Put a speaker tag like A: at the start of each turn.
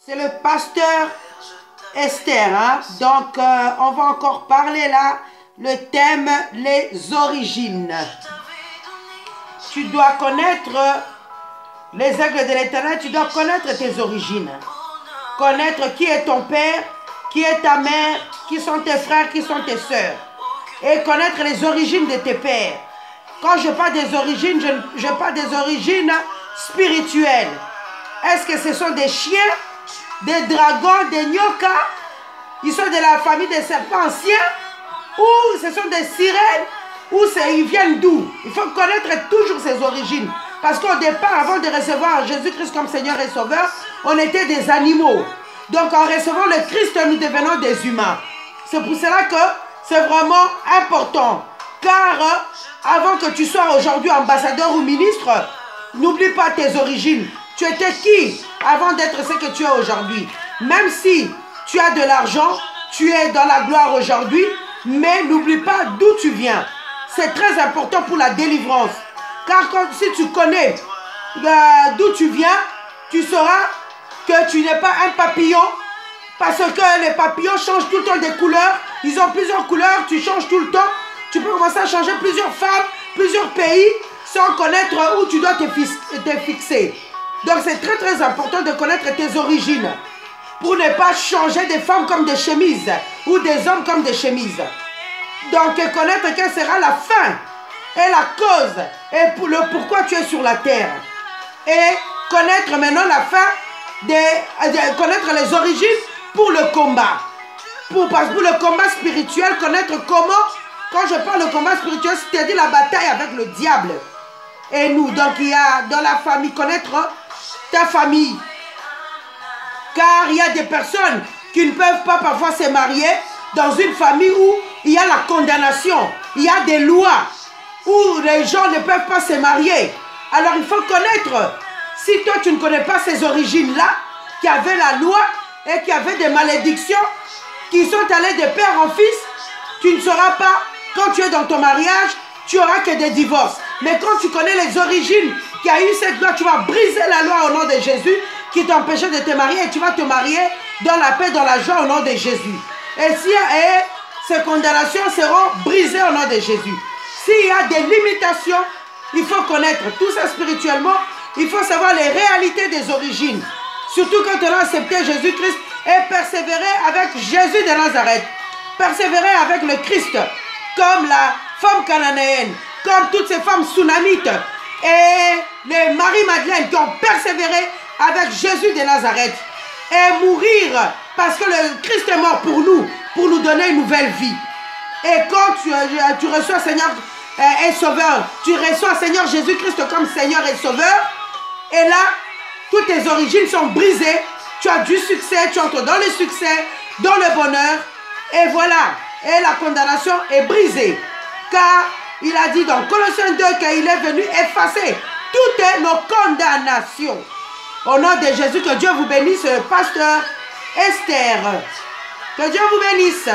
A: C'est le pasteur Esther. Hein? Donc, on va encore parler là, le thème, les origines. Tu dois connaître les aigles de l'Éternel, tu dois connaître tes origines. Connaître qui est ton père, qui est ta mère, qui sont tes frères, qui sont tes sœurs. Et connaître les origines de tes pères. Quand je parle des origines, je parle des origines spirituelles. Est-ce que ce sont des chiens, des dragons, des nyokas? Ils sont de la famille des serpents anciens? Ou ce sont des sirènes? Ou ils viennent d'où? Il faut connaître toujours ses origines. Parce qu'au départ, avant de recevoir Jésus-Christ comme Seigneur et Sauveur, on était des animaux. Donc en recevant le Christ, nous devenons des humains. C'est pour cela que c'est vraiment important. Car avant que tu sois aujourd'hui ambassadeur ou ministre, n'oublie pas tes origines. Tu étais qui avant d'être ce que tu es aujourd'hui? Même si tu as de l'argent, tu es dans la gloire aujourd'hui, mais n'oublie pas d'où tu viens. C'est très important pour la délivrance. Car si tu connais d'où tu viens, tu sauras que tu n'es pas un papillon. Parce que les papillons changent tout le temps des couleurs. Ils ont plusieurs couleurs, tu changes tout le temps. Tu peux commencer à changer plusieurs femmes, plusieurs pays, sans connaître où tu dois te fixer. Donc c'est très très important de connaître tes origines. Pour ne pas changer des femmes comme des chemises. Ou des hommes comme des chemises. Donc connaître quelle sera la fin. Et la cause. Et pour le pourquoi tu es sur la terre. Et connaître maintenant la fin. Connaître les origines pour le combat. Pour le combat spirituel, connaître comment. Quand je parle de combat spirituel, c'est-à-dire la bataille avec le diable. Et nous, donc il y a dans la famille, connaître ta famille. Car il y a des personnes qui ne peuvent pas parfois se marier dans une famille où il y a la condamnation. Il y a des lois où les gens ne peuvent pas se marier. Alors il faut connaître. Si toi tu ne connais pas ces origines-là, qui avaient la loi et qui avaient des malédictions, qui sont allées de père en fils, tu ne sauras pas. Quand tu es dans ton mariage, tu n'auras que des divorces. Mais quand tu connais les origines qui a eu cette loi, tu vas briser la loi au nom de Jésus qui t'empêchait de te marier et tu vas te marier dans la paix, dans la joie au nom de Jésus. Et ces condamnations seront brisées au nom de Jésus. S'il y a des limitations, il faut connaître tout ça spirituellement. Il faut savoir les réalités des origines. Surtout quand on a accepté Jésus-Christ et persévérer avec Jésus de Nazareth. Persévérer avec le Christ. Comme la femme cananéenne, comme toutes ces femmes sunamites et les Marie-Madeleine qui ont persévéré avec Jésus de Nazareth et mourir parce que le Christ est mort pour nous donner une nouvelle vie. Et quand tu reçois Seigneur et Sauveur, tu reçois Seigneur Jésus-Christ comme Seigneur et Sauveur, et là, toutes tes origines sont brisées, tu as du succès, tu entres dans le succès, dans le bonheur, et voilà. Et la condamnation est brisée. Car il a dit dans Colossiens 2 qu'il est venu effacer toutes nos condamnations. Au nom de Jésus, que Dieu vous bénisse, pasteur Esther. Que Dieu vous bénisse.